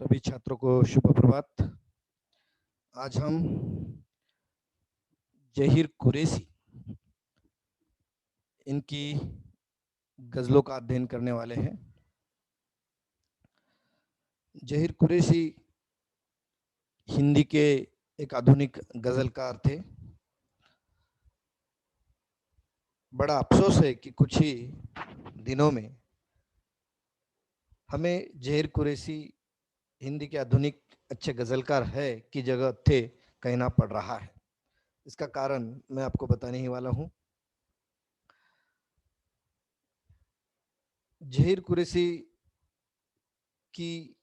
सभी छात्रों को शुभ प्रभात। आज हम जहीर कुरैशी इनकी गजलों का अध्ययन करने वाले हैं। जहीर कुरैशी हिंदी के एक आधुनिक गजलकार थे। बड़ा अफसोस है कि कुछ ही दिनों में हमें जहीर कुरैशी हिंदी के आधुनिक अच्छे गजलकार है की जगह थे कहना पड़ रहा है। इसका कारण मैं आपको बताने ही वाला हूँ। जहीर कुरैशी की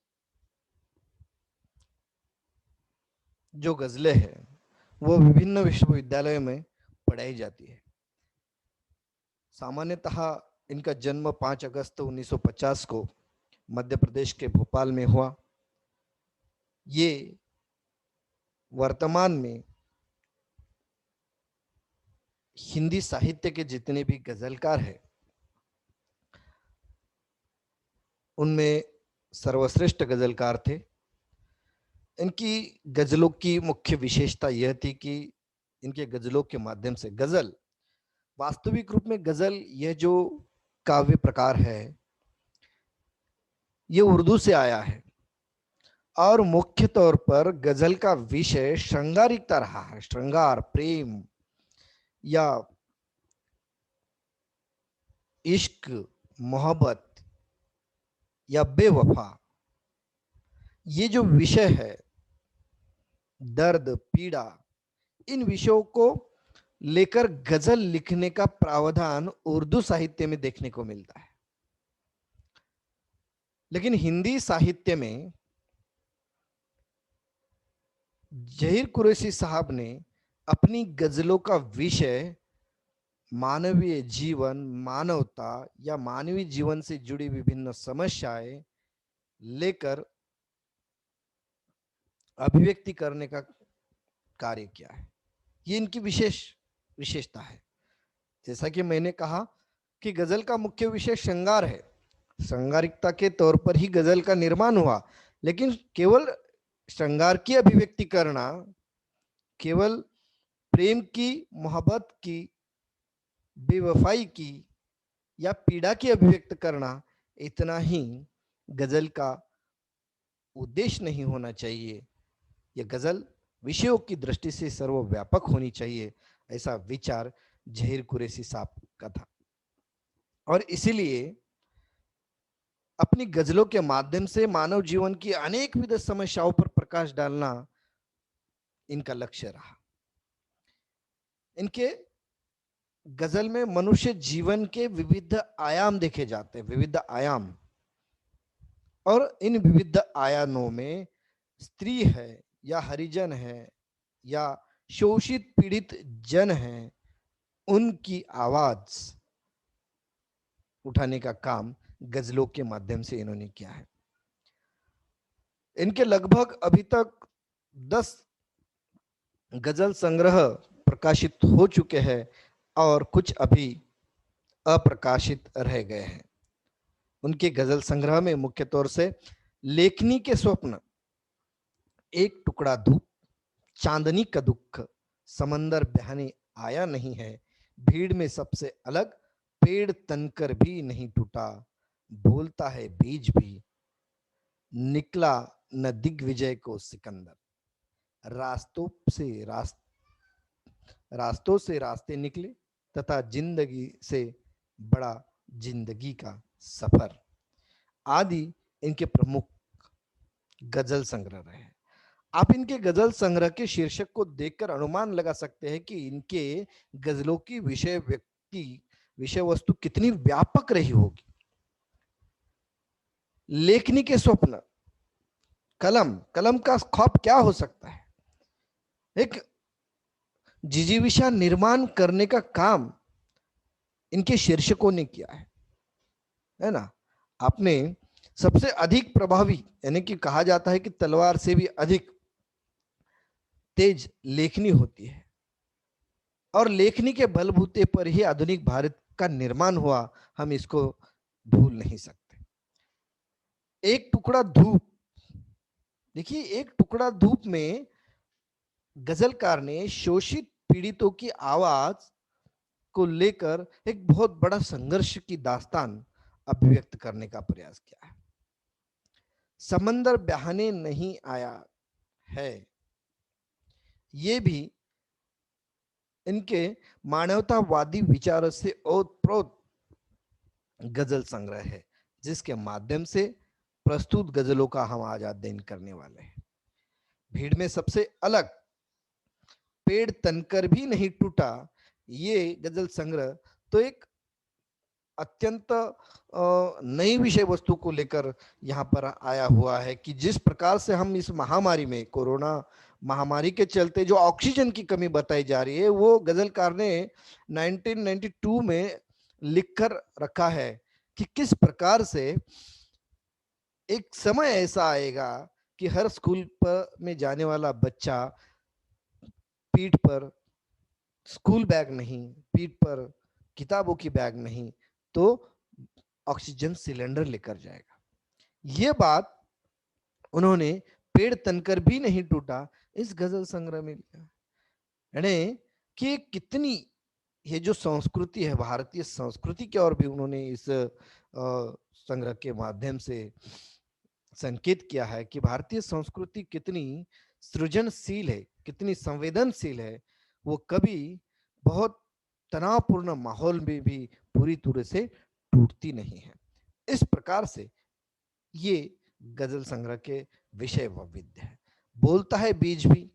जो गज़लें हैं वो विभिन्न विश्वविद्यालयों में पढ़ाई जाती है। सामान्यतः इनका जन्म 5 अगस्त 1950 को मध्य प्रदेश के भोपाल में हुआ। ये वर्तमान में हिंदी साहित्य के जितने भी गजलकार हैं उनमें सर्वश्रेष्ठ गजलकार थे। इनकी गजलों की मुख्य विशेषता यह थी कि इनके गजलों के माध्यम से गजल वास्तविक रूप में गजल यह जो काव्य प्रकार है ये उर्दू से आया है और मुख्य तौर पर गजल का विषय श्रृंगारिकता रहा है। श्रृंगार, प्रेम या इश्क, मोहब्बत या बेवफा, ये जो विषय है, दर्द, पीड़ा, इन विषयों को लेकर गजल लिखने का प्रावधान उर्दू साहित्य में देखने को मिलता है। लेकिन हिंदी साहित्य में जहीर कुरैशी साहब ने अपनी गजलों का विषय मानवीय जीवन, मानवता या मानवीय जीवन से जुड़ी विभिन्न समस्याएं लेकर अभिव्यक्ति करने का कार्य किया है। ये इनकी विशेषता है। जैसा कि मैंने कहा कि गजल का मुख्य विषय श्रृंगार है। श्रृंगारिकता के तौर पर ही गजल का निर्माण हुआ, लेकिन केवल श्रृंगार की अभिव्यक्ति करना, केवल प्रेम की, मोहब्बत की, बेवफाई की या पीड़ा की अभिव्यक्त करना, इतना ही गजल का उद्देश्य नहीं होना चाहिए। यह गजल विषयों की दृष्टि से सर्वव्यापक होनी चाहिए, ऐसा विचार जहीर कुरैशी साहब का था। और इसीलिए अपनी गजलों के माध्यम से मानव जीवन की अनेक विध समस्याओं पर प्रकाश डालना इनका लक्ष्य रहा। इनके गजल में मनुष्य जीवन के विविध आयाम देखे जाते हैं, विविध आयाम। और इन विविध आयामों में स्त्री है या हरिजन है या शोषित पीड़ित जन है, उनकी आवाज उठाने का काम गजलों के माध्यम से इन्होंने किया है। इनके लगभग अभी तक 10 गजल संग्रह प्रकाशित हो चुके हैं और कुछ अभी अप्रकाशित रह गए हैं। उनके गजल संग्रह में मुख्य तौर से लेखनी के स्वप्न, एक टुकड़ा धूप, चांदनी का दुख, समंदर बहने आया नहीं है, भीड़ में सबसे अलग, पेड़ तनकर भी नहीं टूटा, बोलता है बीज भी, निकला न दिग्विजय को सिकंदर, रास्तों से रास्तों से रास्ते निकले तथा जिंदगी से बड़ा जिंदगी का सफर आदि इनके प्रमुख गजल संग्रह रहे। आप इनके गजल संग्रह के शीर्षक को देखकर अनुमान लगा सकते हैं कि इनके गजलों की विषय वस्तु कितनी व्यापक रही होगी। लेखनी के स्वप्न, कलम, कलम का ख्वाब क्या हो सकता है? एक जिजीविषा निर्माण करने का काम इनके शीर्षकों ने किया है ना। आपने सबसे अधिक प्रभावी, यानी कि कहा जाता है कि तलवार से भी अधिक तेज लेखनी होती है और लेखनी के बलबूते पर ही आधुनिक भारत का निर्माण हुआ, हम इसको भूल नहीं सकते। एक टुकड़ा धूप, देखिए, एक टुकड़ा धूप में गजलकार ने शोषित पीड़ितों की आवाज को लेकर एक बहुत बड़ा संघर्ष की दास्तान अभिव्यक्त करने का प्रयास किया है। समंदर बहाने नहीं आया है, ये भी इनके मानवतावादी विचारों से ओतप्रोत गजल संग्रह है, जिसके माध्यम से प्रस्तुत गजलों का हम आज अध्ययन करने वाले हैं। भीड़ में सबसे अलग, पेड़ तनकर भी नहीं टूटा, ये गजल संग्रह तो एक अत्यंत नई विषय वस्तु को लेकर यहाँ पर आया हुआ है कि जिस प्रकार से हम इस महामारी में, कोरोना महामारी के चलते जो ऑक्सीजन की कमी बताई जा रही है, वो गजलकार ने 1992 में लिखकर रखा है कि किस प्रकार से एक समय ऐसा आएगा कि हर स्कूल पर में जाने वाला बच्चा पीठ पर स्कूल बैग नहीं, पीठ पर किताबों की बैग नहीं, तो ऑक्सीजन सिलेंडर लेकर जाएगा। ये बात उन्होंने पेड़ तनकर भी नहीं टूटा इस गजल संग्रह में लिया। यानी कि कितनी, ये जो संस्कृति है, भारतीय संस्कृति की ओर भी उन्होंने इस संग्रह के माध्यम से संकेत किया है कि भारतीय संस्कृति कितनी सृजनशील है, कितनी संवेदनशील है। वो कभी बहुत तनावपूर्ण माहौल में भी पूरी तरह से टूटती नहीं है। इस प्रकार से ये गजल संग्रह के विषय वैविध्य है। बोलता है बीज भी,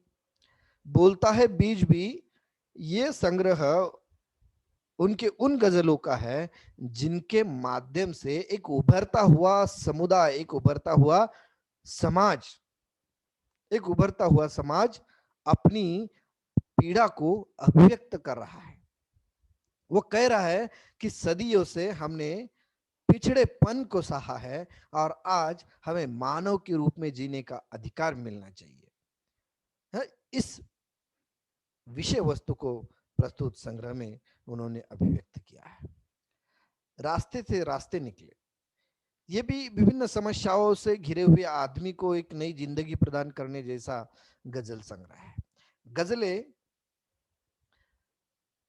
बोलता है बीज भी, ये संग्रह उनके उन गजलों का है जिनके माध्यम से एक उभरता हुआ समुदाय, एक उभरता हुआ समाज, एक उभरता हुआ समाज अपनी पीड़ा को अभिव्यक्त कर रहा है। वो कह रहा है कि सदियों से हमने पिछड़ेपन को सहा है और आज हमें मानव के रूप में जीने का अधिकार मिलना चाहिए। इस विषय वस्तु को प्रस्तुत संग्रह में उन्होंने अभिव्यक्त किया है। रास्ते से रास्ते निकले, ये भी विभिन्न समस्याओं से घिरे हुए आदमी को एक नई जिंदगी प्रदान करने जैसा गजल संग्रह है। गजलें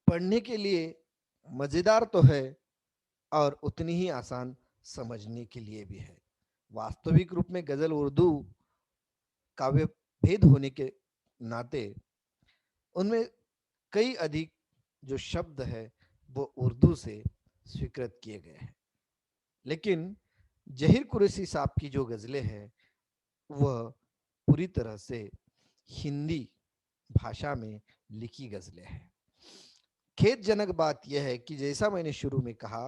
पढ़ने के लिए मजेदार तो है और उतनी ही आसान समझने के लिए भी है। वास्तविक रूप में गजल उर्दू काव्य भेद होने के नाते उनमें कई अधिक जो शब्द है वो उर्दू से स्वीकृत किए गए हैं, लेकिन जहीर कुरैशी साहब की जो गजलें हैं वह पूरी तरह से हिंदी भाषा में लिखी गजलें हैं। खेदजनक बात यह है कि जैसा मैंने शुरू में कहा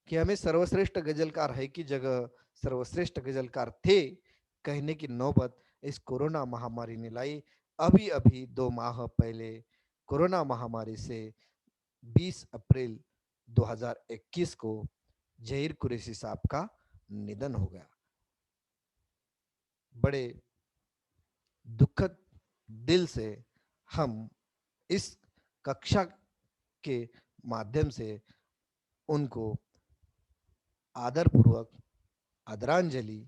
कि हमें सर्वश्रेष्ठ गजलकार है की जगह सर्वश्रेष्ठ गजलकार थे कहने की नौबत इस कोरोना महामारी ने लाई। अभी अभी 2 माह पहले कोरोना महामारी से 20 अप्रैल 2021 को जहीर कुरैशी साहब का निधन हो गया। बड़े दुखद दिल से हम इस कक्षा के माध्यम से उनको आदरपूर्वक आदरांजलि,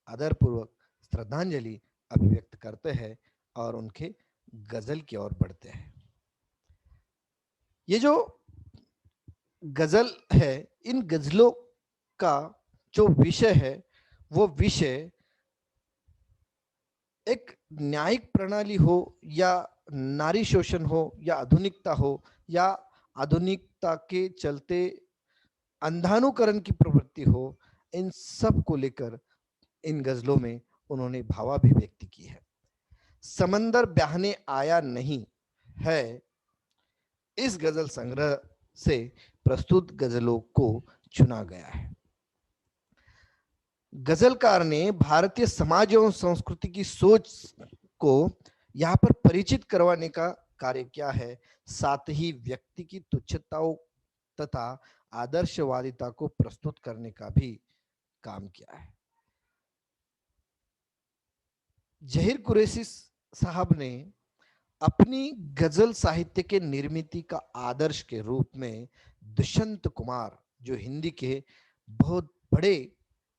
आदरपूर्वक श्रद्धांजलि अभिव्यक्त करते हैं और उनके गजल की ओर बढ़ते हैं। ये जो गजल है, इन गजलों का जो विषय है वो विषय एक न्यायिक प्रणाली हो या नारी शोषण हो या आधुनिकता हो या आधुनिकता के चलते अंधानुकरण की प्रवृत्ति हो, इन सब को लेकर इन गजलों में उन्होंने भावाभिव्यक्ति की है। समंदर बहने आया नहीं है, इस गजल संग्रह से प्रस्तुत गजलों को चुना गया है। गजलकार ने भारतीय समाज एवं संस्कृति की सोच को यहाँ पर परिचित करवाने का कार्य किया है, साथ ही व्यक्ति की तुच्छताओं तथा आदर्शवादिता को प्रस्तुत करने का भी काम किया है। जहीर कुरैशी साहब ने अपनी गजल साहित्य के निर्मिति का आदर्श के रूप में दुष्यंत कुमार, जो हिंदी के बहुत बड़े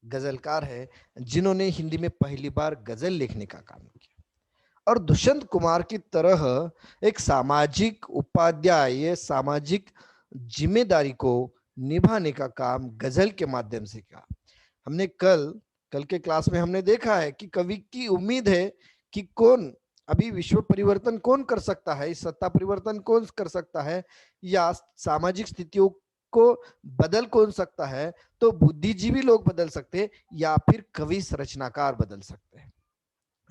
गजलकार है जिन्होंने हिंदी में पहली बार गजल लिखने का काम किया। और दुष्यंत कुमार की तरह एक सामाजिक उपाध्याय सामाजिक जिम्मेदारी को निभाने का काम गजल के माध्यम से किया। हमने कल कल के क्लास में हमने देखा है कि कवि की उम्मीद है कि कौन अभी विश्व परिवर्तन कौन कर सकता है, इस सत्ता परिवर्तन कौन कर सकता है, या सामाजिक स्थितियों को बदल कौन सकता है। तो बुद्धिजीवी लोग बदल सकते हैं या फिर कवि रचनाकार बदल सकते हैं।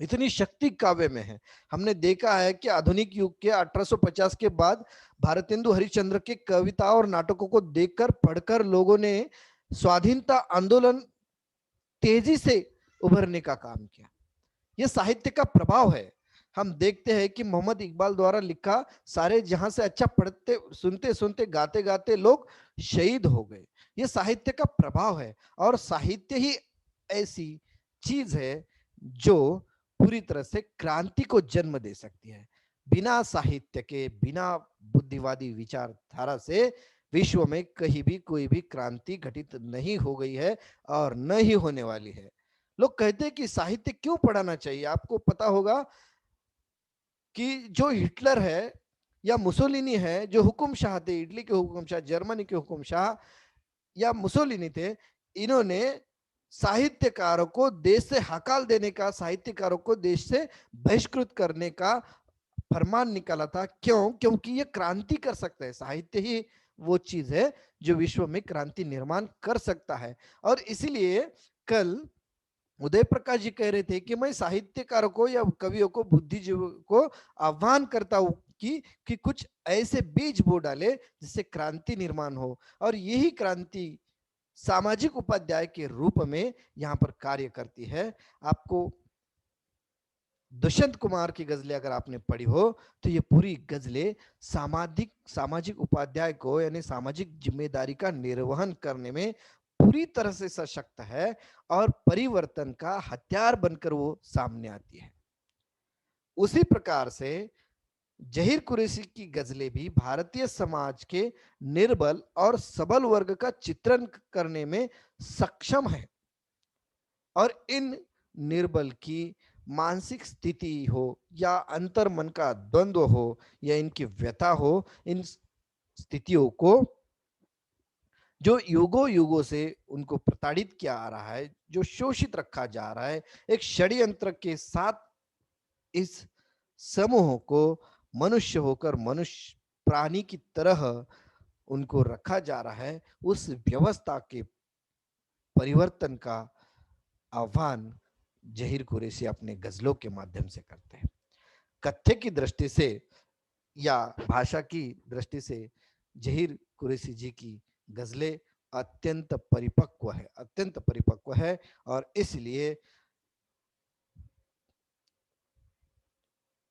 इतनी शक्ति काव्य में है। हमने देखा है कि आधुनिक युग के 1850 के बाद भारतेंदु हरिश्चंद्र के कविता और नाटकों को देखकर पढ़कर लोगों ने स्वाधीनता आंदोलन तेजी से उभरने का काम किया। यह साहित्य का प्रभाव है। हम देखते हैं कि मोहम्मद इकबाल द्वारा लिखा सारे जहां से अच्छा पढ़ते सुनते सुनते गाते गाते लोग शहीद हो गए। यह साहित्य का प्रभाव है और साहित्य ही ऐसी चीज है जो पूरी तरह से क्रांति को जन्म दे सकती है। बिना साहित्य के, बिना बुद्धिवादी विचारधारा से विश्व में कहीं भी कोई भी क्रांति घटित नहीं हो गई है और न ही होने वाली है। लोग कहते हैं कि साहित्य क्यों पढ़ाना चाहिए। आपको पता होगा कि जो हिटलर है या मुसोलिनी है, जो हुकुमशाह थे, इटली के हुकुमशाह, जर्मनी के हुकुमशाह या मुसोलिनी थे, इन्होंने साहित्यकारों को देश से हकाल देने का, साहित्यकारों को देश से बहिष्कृत करने का फरमान निकाला था। क्यों? क्योंकि ये क्रांति कर सकता है। साहित्य ही वो चीज है जो विश्व में क्रांति निर्माण कर सकता है। और इसीलिए कल उदय प्रकाश जी कह रहे थे कि मैं साहित्यकारों को या कवियों को, बुद्धिजीवियों को आह्वान करता हूं कि कुछ ऐसे बीज बो डाले जिससे क्रांति निर्माण हो। और यही क्रांति सामाजिक उपाध्याय के रूप में यहाँ पर कार्य करती है। आपको दुष्यंत कुमार की गजलें अगर आपने पढ़ी हो तो ये पूरी गजलें सामाजिक उपाध्याय को यानी सामाजिक जिम्मेदारी का निर्वहन करने में पूरी तरह से सशक्त है और परिवर्तन का हथियार बनकर वो सामने आती है। उसी प्रकार से जहीर कुरैशी की गजलें भी भारतीय समाज के निर्बल और सबल वर्ग का चित्रण करने में सक्षम है। और इन निर्बल की मानसिक स्थिति हो या अंतर मन का द्वंद्व हो या इनकी व्यथा हो, इन स्थितियों को जो युगों युगों से उनको प्रताड़ित किया आ रहा है, जो शोषित रखा जा रहा है, एक षड्यंत्र के साथ इस समूह को मनुष्य होकर मनुष्य प्राणी की तरह उनको रखा जा रहा है, उस व्यवस्था के परिवर्तन का आह्वान जहीर कुरैशी अपने गजलों के माध्यम से करते हैं। कथ्य की दृष्टि से या भाषा की दृष्टि से जहीर कुरैशी जी की गजलें अत्यंत परिपक्व है। और इसलिए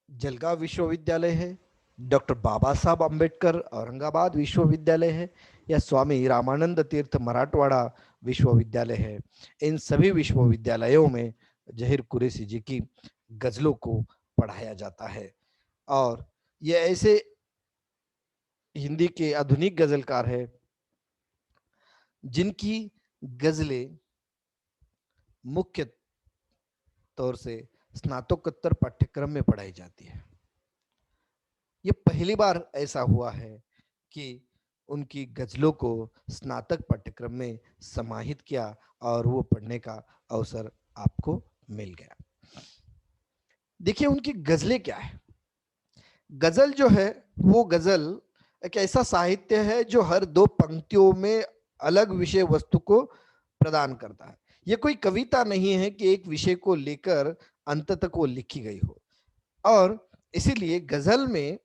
जलगांव विश्वविद्यालय है, डॉक्टर बाबा साहब अम्बेडकर औरंगाबाद विश्वविद्यालय है, या स्वामी रामानंद तीर्थ मराठवाड़ा विश्वविद्यालय है, इन सभी विश्वविद्यालयों में जहीर कुरैशी जी की गजलों को पढ़ाया जाता है। और ये ऐसे हिंदी के आधुनिक गजलकार है जिनकी गजलें मुख्य तौर से स्नातकोत्तर पाठ्यक्रम में पढ़ाई जाती है। ये पहली बार ऐसा हुआ है कि उनकी गजलों को स्नातक पाठ्यक्रम में समाहित किया और वो पढ़ने का अवसर आपको मिल गया। देखिए उनकी गजलें क्या है। गजल जो है वो गजल एक ऐसा साहित्य है जो हर दो पंक्तियों में अलग विषय वस्तु को प्रदान करता है। ये कोई कविता नहीं है कि एक विषय को लेकर अंत तक वो लिखी गई हो। और इसीलिए गजल में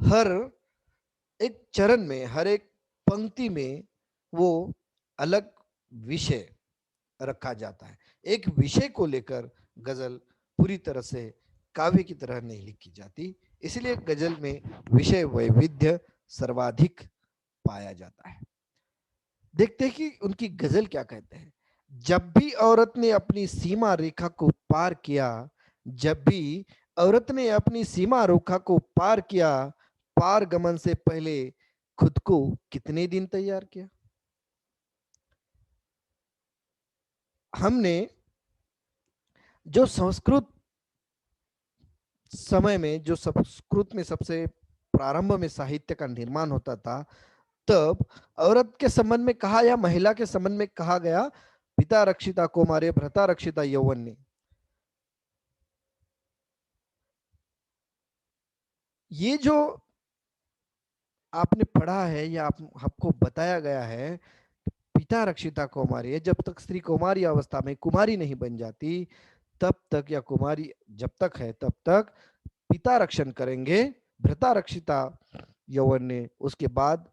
हर एक चरण में, हर एक पंक्ति में वो अलग विषय रखा जाता है। एक विषय को लेकर गजल पूरी तरह से काव्य की तरह नहीं लिखी जाती, इसलिए गजल में विषय वैविध्य सर्वाधिक पाया जाता है। देखते हैं कि उनकी गजल क्या कहते हैं। जब भी औरत ने अपनी सीमा रेखा को पार किया, जब भी औरत ने अपनी सीमा रेखा को पार किया, पार गमन से पहले खुद को कितने दिन तैयार किया। हमने जो संस्कृत समय में, जो संस्कृत में सबसे प्रारंभ में साहित्य का निर्माण होता था, तब औरत के संबंध में कहा या महिला के संबंध में कहा गया, पिता रक्षिता कौमारे भ्राता रक्षिता यौवने। ये जो आपने पढ़ा है या आपको बताया गया है, पिता रक्षिता कौमारी है, जब तक स्त्री कौमारी अवस्था में कुमारी नहीं बन जाती तब तक, या कुमारी जब तक है तब तक पिता रक्षण करेंगे, भ्राता रक्षिता यौवन ने, उसके बाद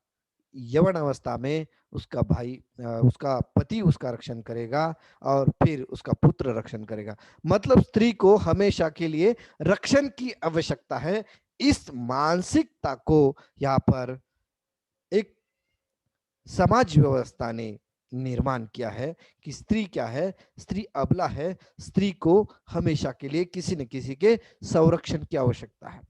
यौवन अवस्था में उसका भाई, उसका पति उसका रक्षण करेगा और फिर उसका पुत्र रक्षण करेगा। मतलब स्त्री को हमेशा के लिए रक्षण की आवश्यकता है। इस मानसिकता को यहाँ पर एक समाज व्यवस्था ने निर्माण किया है कि स्त्री क्या है, स्त्री अबला है, स्त्री को हमेशा के लिए किसी न किसी के संरक्षण की आवश्यकता है।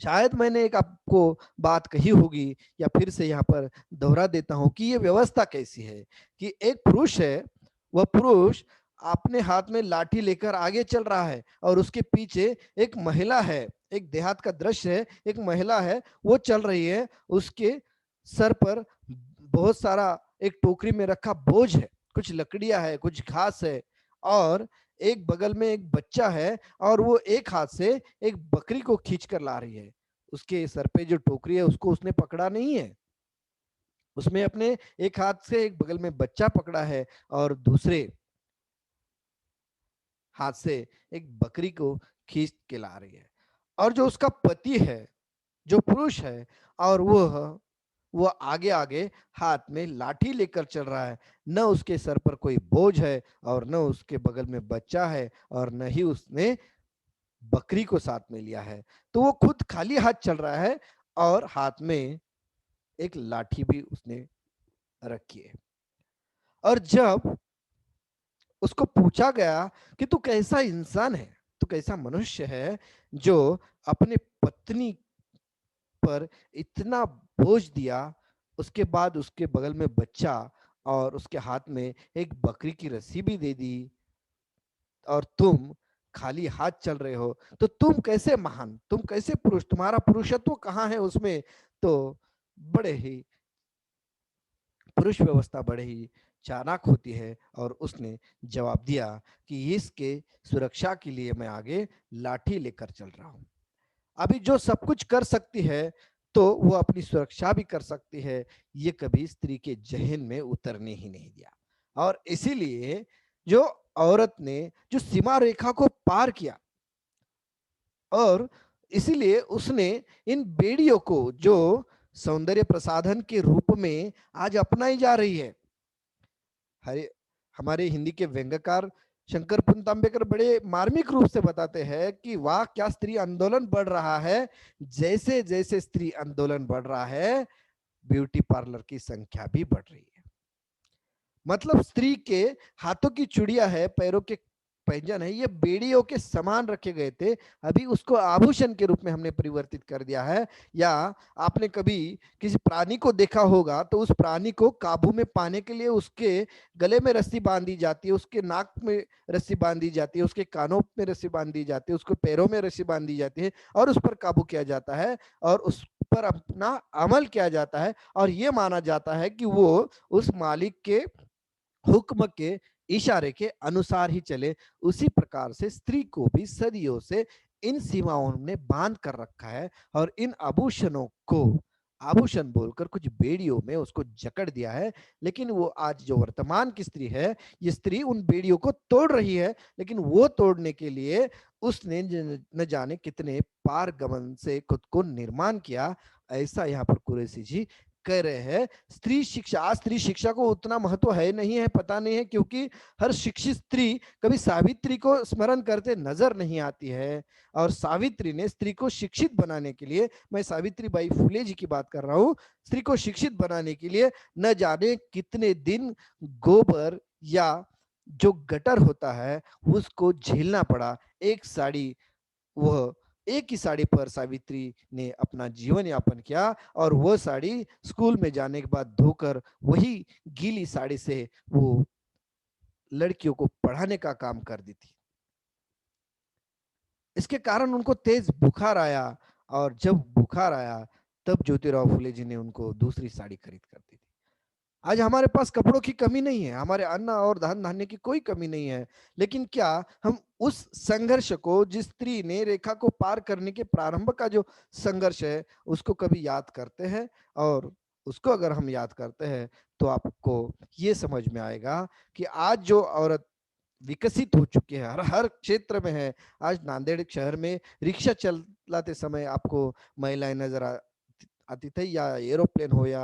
शायद मैंने एक आपको बात कही होगी या फिर से यहाँ पर दोहरा देता हूं कि ये व्यवस्था कैसी है कि एक पुरुष है, वह पुरुष अपने हाथ में लाठी लेकर आगे चल रहा है और उसके पीछे एक महिला है, एक देहात का दृश्य है, एक महिला है वो चल रही है, उसके सर पर बहुत सारा एक टोकरी में रखा बोझ है, कुछ लकड़ियां है, कुछ घास है, और एक बगल में एक बच्चा है और वो एक हाथ से एक बकरी को खींच कर ला रही है। उसके सर पे जो टोकरी है उसको उसने पकड़ा नहीं है, उसमें अपने एक हाथ से एक बगल में बच्चा पकड़ा है और दूसरे हाथ से एक बकरी को खींच के ला रही है। और जो उसका पति है, जो पुरुष है, और वो आगे आगे हाथ में लाठी लेकर चल रहा है। न उसके सर पर कोई बोझ है और न उसके बगल में बच्चा है और न ही उसने बकरी को साथ में लिया है। तो वो खुद खाली हाथ चल रहा है और हाथ में एक लाठी भी उसने रखी है। और जब उसको पूछा गया कि तू कैसा इंसान है, तू कैसा मनुष्य है जो अपने पत्नी पर इतना बोझ दिया, उसके बाद उसके बगल में बच्चा और उसके हाथ में एक बकरी की रस्सी भी दे दी, और तुम खाली हाथ चल रहे हो, तो तुम कैसे महान, तुम कैसे पुरुष, तुम्हारा पुरुषत्व कहाँ है उसमें। तो बड़े ही पुरुष व्यवस्था बड़े ही चालाक होती है और उसने जवाब दिया कि इसके सुरक्षा के लिए मैं आगे लाठी लेकर चल रहा हूं। अभी जो सब कुछ कर सकती है तो वो अपनी सुरक्षा भी कर सकती है, ये कभी स्त्री के जहन में उतरने ही नहीं दिया। और इसीलिए जो औरत ने जो सीमा रेखा को पार किया, और इसीलिए उसने इन बेड़ियों को जो सौंदर्य प्रसाधन के रूप में आज अपनाई जा रही है। हरे हमारे हिंदी के व्यंग्यकार शंकर पुनतांबेकर बड़े मार्मिक रूप से बताते हैं कि वाह क्या स्त्री आंदोलन बढ़ रहा है। जैसे जैसे स्त्री आंदोलन बढ़ रहा है, ब्यूटी पार्लर की संख्या भी बढ़ रही है। मतलब स्त्री के हाथों की चूड़ियां है, पैरों के पैंजन है, ये बेड़ियों के समान रखे गए थे, अभी उसको आभूषण के रूप में हमने परिवर्तित कर दिया है। या आपने कभी किसी प्राणी को देखा होगा तो उस प्राणी को काबू में पाने के लिए उसके गले में रस्सी बांधी जाती है, उसके नाक में रस्सी बांधी जाती है, उसके कानों में रस्सी बांधी जाती है, उसके पैरों में रस्सी बांधी जाती है और उस पर काबू किया जाता है और उस पर अपना अमल किया जाता है, और ये माना जाता है कि वो उस मालिक के हुक्म के इशारे के अनुसार ही चले। उसी प्रकार से स्त्री को भी सदियों से इन सीमाओं ने बांध कर रखा है और इन आभूषणों को आभूषण बोलकर कुछ बेड़ियों में उसको जकड़ दिया है। लेकिन वो आज जो वर्तमान की स्त्री है, ये स्त्री उन बेड़ियों को तोड़ रही है, लेकिन वो तोड़ने के लिए उसने न जाने कितने पार गमन से खुद को निर्माण किया। ऐसा यहाँ पर कुरैशी जी कह रहे हैं। स्त्री शिक्षा, आज स्त्री शिक्षा को उतना महत्व है नहीं है, पता नहीं है, क्योंकि हर शिक्षित स्त्री कभी सावित्री को स्मरण करते नजर नहीं आती है। और सावित्री ने स्त्री को शिक्षित बनाने के लिए, मैं सावित्री बाई फुले जी की बात कर रहा हूं, स्त्री को शिक्षित बनाने के लिए न जाने कितने दिन गोबर या जो गटर होता है उसको झेलना पड़ा। एक साड़ी, वह एक ही साड़ी पर सावित्री ने अपना जीवन यापन किया, और वह साड़ी स्कूल में जाने के बाद धोकर वही गीली साड़ी से वो लड़कियों को पढ़ाने का काम कर दी थी। इसके कारण उनको तेज बुखार आया, और जब बुखार आया तब ज्योतिराव फुले जी ने उनको दूसरी साड़ी खरीद कर दी थी। आज हमारे पास कपड़ों की कमी नहीं है, हमारे अन्न और धन धान्य की कोई कमी नहीं है, लेकिन क्या हम उस संघर्ष को, जिस स्त्री ने रेखा को पार करने के प्रारंभ का जो संघर्ष है, उसको कभी याद करते हैं? और उसको अगर हम याद करते हैं तो आपको ये समझ में आएगा कि आज जो औरत विकसित हो चुकी है, हर हर क्षेत्र में है। आज नांदेड़ शहर में रिक्शा चलाते समय आपको महिलाएं नजर आती थी, या एरोप्लेन हो, या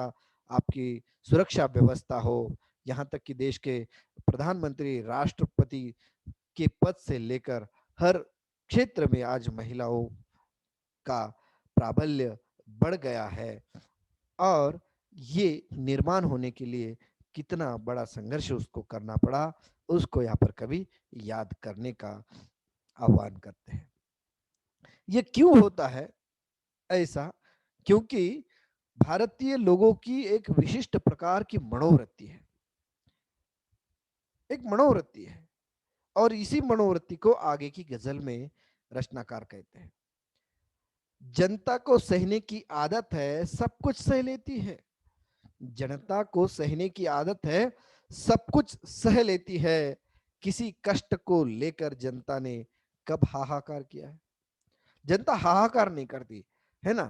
आपकी सुरक्षा व्यवस्था हो, यहाँ तक कि देश के प्रधानमंत्री, राष्ट्रपति के पद से लेकर हर क्षेत्र में आज महिलाओं का प्राबल्य बढ़ गया है। और ये निर्माण होने के लिए कितना बड़ा संघर्ष उसको करना पड़ा, उसको यहाँ पर कभी याद करने का आह्वान करते हैं। ये क्यों होता है ऐसा? क्योंकि भारतीय लोगों की एक विशिष्ट प्रकार की मनोवृत्ति है, एक मनोवृत्ति है, और इसी मनोवृत्ति को आगे की गजल में रचनाकार कहते हैं। जनता को सहने की आदत है, सब कुछ सह लेती है। जनता को सहने की आदत है, सब कुछ सह लेती है। किसी कष्ट को लेकर जनता ने कब हाहाकार किया है? जनता हाहाकार नहीं करती है ना।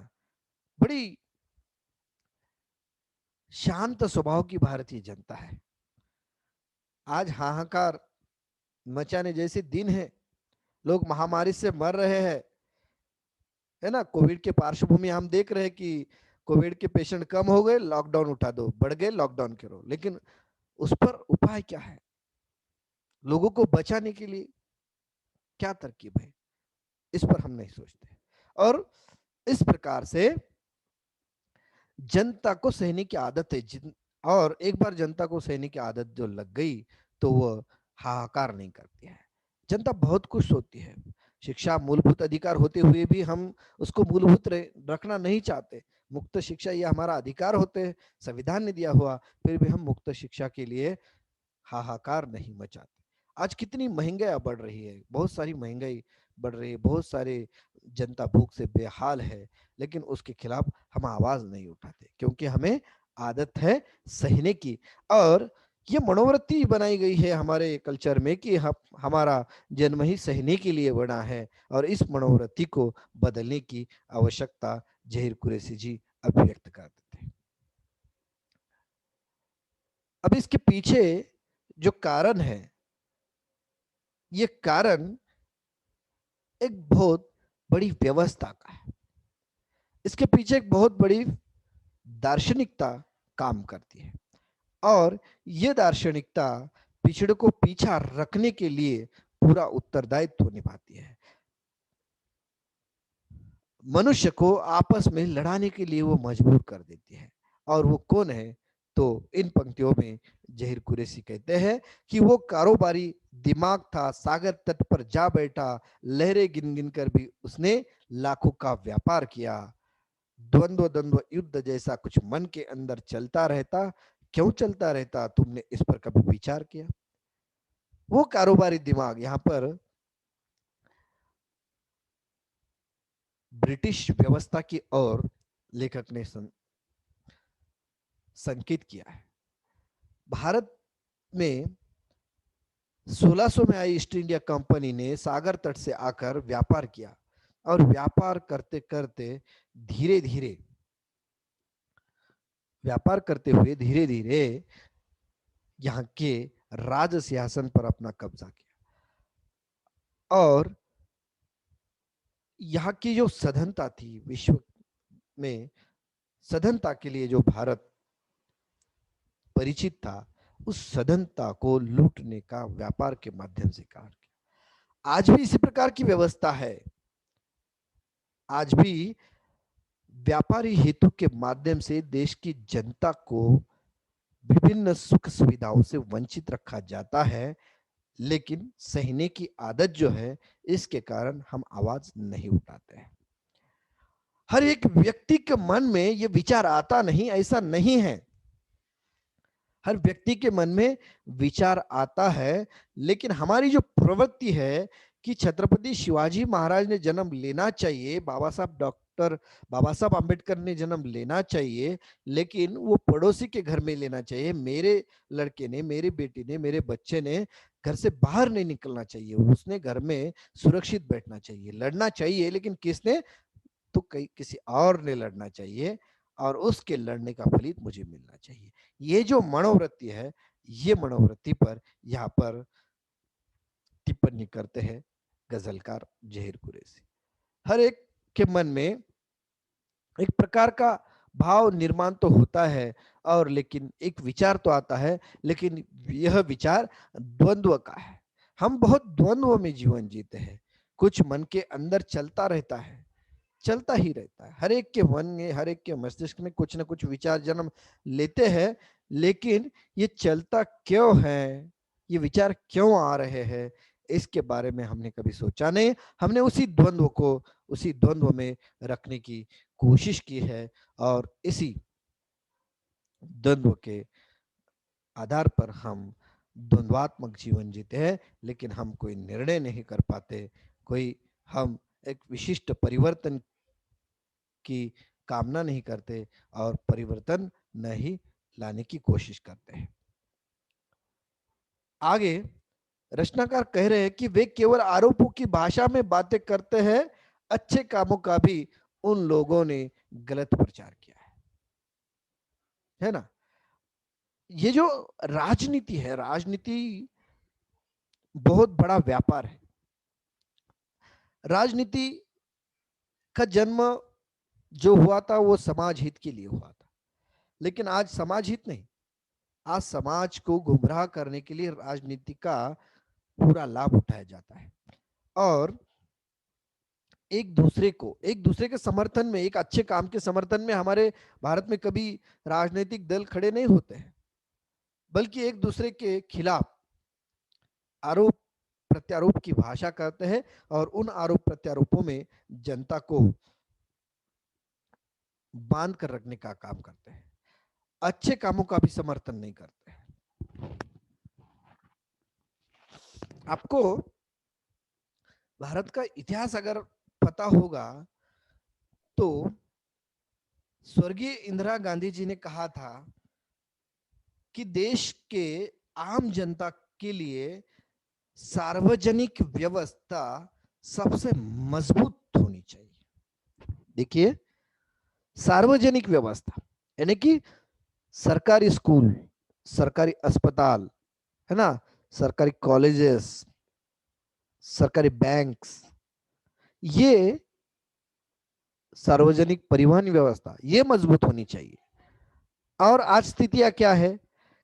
बड़ी शांत स्वभाव की भारतीय जनता है। आज हाहाकार मचाने जैसे दिन है, लोग महामारी से मर रहे हैं, है ना। कोविड के पार्श्वभूमि हम देख रहे हैं कि कोविड के पेशेंट कम हो गए, लॉकडाउन उठा दो, बढ़ गए, लॉकडाउन करो। लेकिन उस पर उपाय क्या है? लोगों को बचाने के लिए क्या तरकीब है? इस पर हम नहीं सोचते। और इस प्रकार से जनता को सहने की आदत है, और एक बार जनता को सहने की आदत जो लग गई तो वह हाहाकार नहीं करती है। जनता बहुत खुश होती है। शिक्षा मूलभूत अधिकार होते हुए भी हम उसको मूलभूत रखना नहीं चाहते। मुक्त शिक्षा ये हमारा अधिकार होते हैं, संविधान ने दिया हुआ, फिर भी हम मुक्त शिक्षा के लिए हाहाकार नहीं मचाते। आज कितनी महंगाई बढ़ रही है, बहुत सारी महंगाई बढ़ रही है, बहुत सारे जनता भूख से बेहाल है, लेकिन उसके खिलाफ हम आवाज नहीं उठाते, क्योंकि हमें आदत है सहने की। और ये मनोवृत्ति बनाई गई है हमारे कल्चर में कि हमारा जन्म ही सहने के लिए बना है, और इस मनोवृत्ति को बदलने की आवश्यकता जहीर कुरैशी जी अभिव्यक्त कर देते हैं। अब इसके पीछे जो कारण है, ये कारण एक बहुत बड़ी व्यवस्था का है। इसके पीछे एक बहुत बड़ी दार्शनिकता काम करती है, और ये दार्शनिकता पिछड़े को पीछा रखने के लिए पूरा उत्तरदायित्व निभाती है। मनुष्य को आपस में लड़ाने के लिए वो मजबूर कर देती है। और वो कौन है? तो इन पंक्तियों में जहीर कुरैशी कहते हैं कि वो कारोबारी दिमाग था, सागर तट पर जा बैठा, लहरें गिन गिन कर भी उसने लाखों का व्यापार किया। द्वंद्व द्वंद्व युद्ध जैसा कुछ मन के अंदर चलता रहता, क्यों चलता रहता, तुमने इस पर कभी विचार किया? वो कारोबारी दिमाग, यहाँ पर ब्रिटिश व्यवस्था की ओर लेखक ने संकेत किया है। भारत में 1600 में आई ईस्ट इंडिया कंपनी ने सागर तट से आकर व्यापार किया, और व्यापार करते करते धीरे धीरे व्यापार करते हुए धीरे धीरे यहाँ के राज सिंहासन पर अपना कब्जा किया। और यहाँ की जो सधनता थी, विश्व में सधनता के लिए जो भारत परिचित था, उस सधनता को लूटने का व्यापार के माध्यम से कार्य किया। आज भी इसी प्रकार की व्यवस्था है। आज भी व्यापारी हेतु के माध्यम से देश की जनता को विभिन्न सुख सुविधाओं से वंचित रखा जाता है, लेकिन सहने की आदत जो है, इसके कारण हम आवाज नहीं उठाते हैं। हर एक व्यक्ति के मन में यह विचार आता नहीं, ऐसा नहीं है। हर व्यक्ति के मन में विचार आता है, लेकिन हमारी जो प्रवृत्ति है कि छत्रपति शिवाजी महाराज ने जन्म लेना चाहिए, बाबा साहब आम्बेडकर ने जन्म लेना चाहिए, लेकिन वो पड़ोसी के घर में लेना चाहिए, मेरे लड़के ने, मेरी बेटी ने, मेरे बच्चे ने घर से बाहर नहीं निकलना चाहिए, उसने घर में सुरक्षित बैठना चाहिए, लड़ना चाहिए, लेकिन किसने? तो कई किसी और ने लड़ना चाहिए, और उसके लड़ने का फलित मुझे मिलना चाहिए। ये जो मनोवृत्ति है, ये मनोवृत्ति पर यहाँ पर टिप्पणी करते हैं गजलकार जहीर कुरैशी। हर एक के मन में एक प्रकार का भाव निर्माण तो होता है, और लेकिन एक विचार तो आता है, लेकिन यह विचार द्वंद्व का है। हम बहुत द्वंद्व में जीवन जीते हैं, कुछ मन के अंदर चलता रहता है, चलता ही रहता है, हर एक के मन में, हर एक के मस्तिष्क में कुछ ना कुछ विचार जन्म लेते हैं, लेकिन ये चलता क्यों है, ये विचार क्यों आ रहे हैं, इसके बारे में हमने कभी सोचा नहीं। हमने उसी द्वंद्व में रखने की कोशिश की है, और इसी द्वंद्व के आधार पर हम द्वंद्वात्मक जीवन जीते हैं, लेकिन हम कोई निर्णय नहीं कर पाते, कोई हम एक विशिष्ट परिवर्तन की कामना नहीं करते, और परिवर्तन नहीं लाने की कोशिश करते हैं। आगे रचनाकार कह रहे हैं कि वे केवल आरोपों की भाषा में बातें करते हैं, अच्छे कामों का भी उन लोगों ने गलत प्रचार किया है ना। ये जो राजनीति है, राजनीति बहुत बड़ा व्यापार है। राजनीति का जन्म जो हुआ था वो समाज हित के लिए हुआ था, लेकिन आज समाज हित नहीं, आज समाज को गुमराह करने के लिए राजनीति का पूरा लाभ उठाया जाता है, और एक दूसरे के समर्थन में, एक अच्छे काम के समर्थन में हमारे भारत में कभी राजनीतिक दल खड़े नहीं होते हैं, बल्कि एक दूसरे के खिलाफ आरोप प्रत्यारोप की भाषा करते हैं, और उन आरोप प्रत्यारोपों में जनता को बांध कर रखने का काम करते हैं, अच्छे कामों का भी समर्थन नहीं करते हैं। आपको भारत का इतिहास अगर पता होगा तो स्वर्गीय इंदिरा गांधी जी ने कहा था कि देश के आम जनता के लिए सार्वजनिक व्यवस्था सबसे मजबूत होनी चाहिए। देखिए, सार्वजनिक व्यवस्था यानी कि सरकारी स्कूल, सरकारी अस्पताल, है ना, सरकारी कॉलेजेस, सरकारी बैंक्स, ये सार्वजनिक परिवहन व्यवस्था ये मजबूत होनी चाहिए। और आज स्थितियां क्या है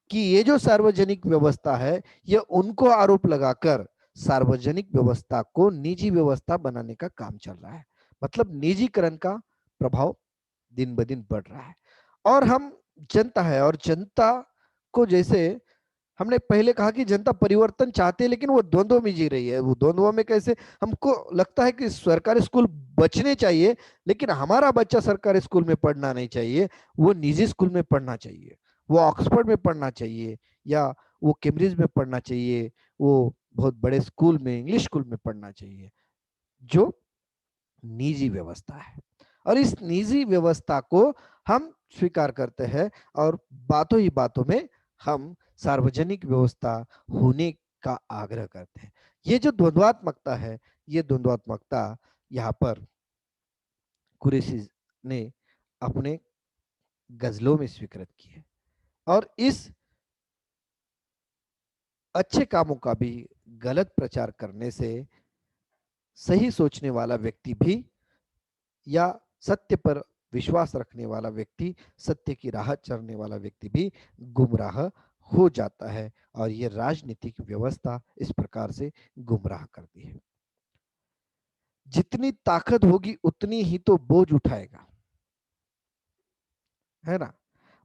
कि ये जो सार्वजनिक व्यवस्था है, ये उनको आरोप लगाकर सार्वजनिक व्यवस्था को निजी व्यवस्था बनाने का काम चल रहा है, मतलब निजीकरण का प्रभाव दिन ब दिन बढ़ रहा है। और हम जनता है, और जनता को, जैसे हमने पहले कहा कि जनता परिवर्तन चाहती है, लेकिन वो द्वंद्व में जी रही है। वो द्वंद्व में कैसे? हमको लगता है कि सरकारी स्कूल बचने चाहिए, लेकिन हमारा बच्चा सरकारी स्कूल में पढ़ना नहीं चाहिए, वो निजी स्कूल में पढ़ना चाहिए, वो ऑक्सफोर्ड में पढ़ना चाहिए, या वो कैम्ब्रिज में पढ़ना चाहिए, वो बहुत बड़े स्कूल में, इंग्लिश स्कूल में पढ़ना चाहिए, जो निजी व्यवस्था है। और इस निजी व्यवस्था को हम स्वीकार करते हैं, और बातों ही बातों में हम सार्वजनिक व्यवस्था होने का आग्रह करते हैं। ये जो द्वंद्वात्मकता है, ये द्वंद्वात्मकता यहाँ पर कुरैशी ने अपने गजलों में स्वीकृत की है, और इस अच्छे कामों का भी गलत प्रचार करने से सही सोचने वाला व्यक्ति भी, या सत्य पर विश्वास रखने वाला व्यक्ति, सत्य की राह चलने वाला व्यक्ति भी गुमराह हो जाता है, और ये राजनीतिक व्यवस्था इस प्रकार से गुमराह करती है। जितनी ताकत होगी उतनी ही तो बोझ उठाएगा, है ना।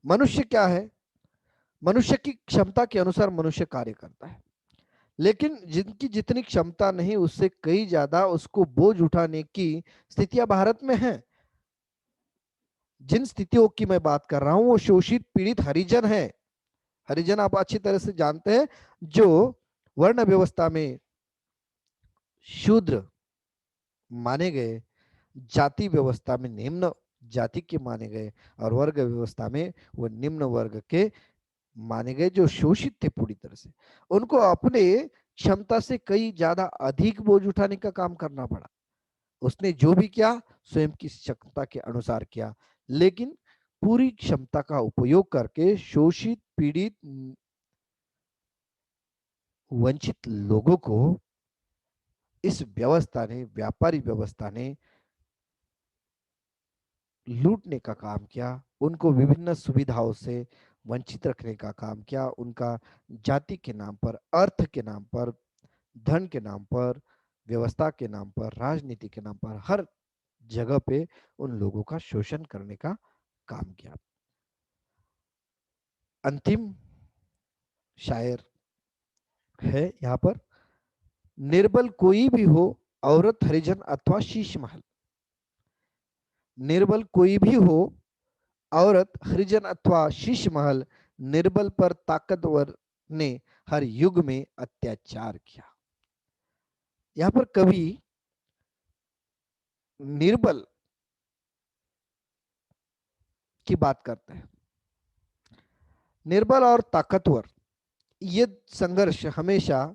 मनुष्य क्या है? मनुष्य की क्षमता के अनुसार मनुष्य कार्य करता है, लेकिन जिनकी जितनी क्षमता नहीं, उससे कई ज्यादा उसको बोझ उठाने की स्थितियां भारत में हैं। जिन स्थितियों की मैं बात कर रहा हूं वो शोषित पीड़ित हरिजन है, हरिजन आप अच्छी तरह से जानते हैं, जो वर्ण व्यवस्था में शूद्र माने गए, जाति व्यवस्था में निम्न जाति के माने गए, और वर्ग व्यवस्था में वो निम्न वर्ग के माने गए, जो शोषित थे पूरी तरह से। उनको अपने क्षमता से कई ज्यादा अधिक बोझ उठाने का काम करना पड़ा। उसने जो भी किया स्वयं की क्षमता के अनुसार किया, लेकिन पूरी क्षमता का उपयोग करके शोषित, पीड़ित, वंचित लोगों को इस व्यवस्था ने, व्यापारी व्यवस्था ने लूटने का काम किया। उनको विभिन्न सुविधाओं से वंचित रखने का काम किया। उनका जाति के नाम पर, अर्थ के नाम पर, धन के नाम पर, व्यवस्था के नाम पर, राजनीति के नाम पर, हर जगह पे उन लोगों का शोषण करने का काम किया। अंतिम शायर है यहाँ पर, निर्बल कोई भी हो, औरत, हरिजन अथवा शीश महल। निर्बल कोई भी हो, औरत, हरिजन अथवा शीश महल, निर्बल पर ताकतवर ने हर युग में अत्याचार किया। यहाँ पर कवि निर्बल की बात करते हैं। निर्बल और ताकतवर, ये संघर्ष हमेशा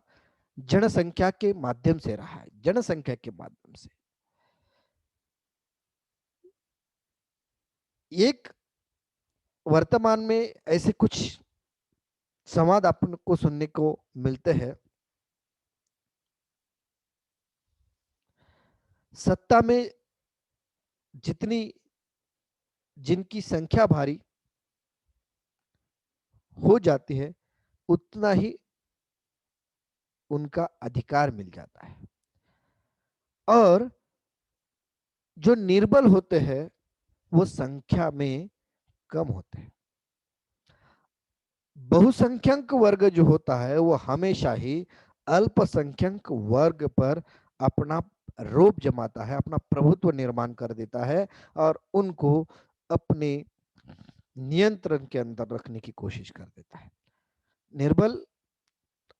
जनसंख्या के माध्यम से रहा है, जनसंख्या के माध्यम से। एक वर्तमान में ऐसे कुछ संवाद आपको सुनने को मिलते हैं। सत्ता में जितनी जिनकी संख्या भारी हो जाती है, उतना ही उनका अधिकार मिल जाता है, और जो निर्बल होते हैं वो संख्या में कम होते हैं। बहुसंख्यक वर्ग जो होता है वो हमेशा ही अल्पसंख्यक वर्ग पर अपना रोब जमाता है, अपना प्रभुत्व निर्माण कर देता है, और उनको अपने नियंत्रण के अंदर रखने की कोशिश कर देता है। निर्बल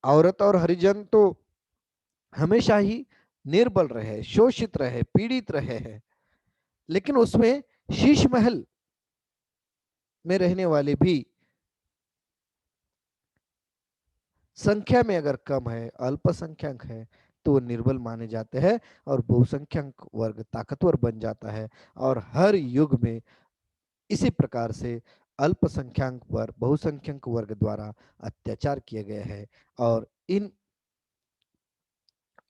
औरत और हरिजन तो हमेशा ही निर्बल रहे, शोषित रहे, पीड़ित रहे हैं, लेकिन उसमें शीश महल में रहने वाले भी संख्या में अगर कम है, अल्पसंख्यक है, तो निर्बल माने जाते हैं, और बहुसंख्यक वर्ग ताकतवर बन जाता है। और हर युग में इसी प्रकार से अल्पसंख्यक पर बहुसंख्यक वर्ग द्वारा अत्याचार किए गए हैं, और इन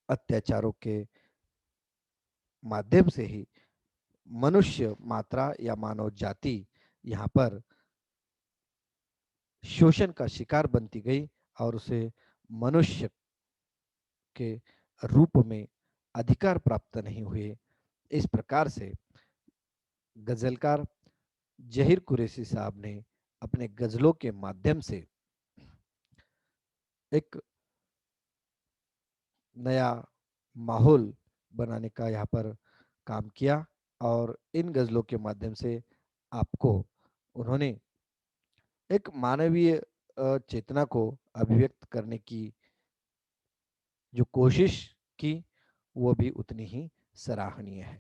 अत्याचारों के माध्यम से ही मनुष्य मात्रा या मानव जाति यहाँ पर शोषण का शिकार बनती गई, और उसे मनुष्य के रूप में अधिकार प्राप्त नहीं हुए। इस प्रकार से गजलकार जहीर कुरैशी साहब ने अपने गजलों के माध्यम से एक नया माहौल बनाने का यहाँ पर काम किया, और इन गजलों के माध्यम से आपको उन्होंने एक मानवीय चेतना को अभिव्यक्त करने की जो कोशिश की, वो भी उतनी ही सराहनीय है।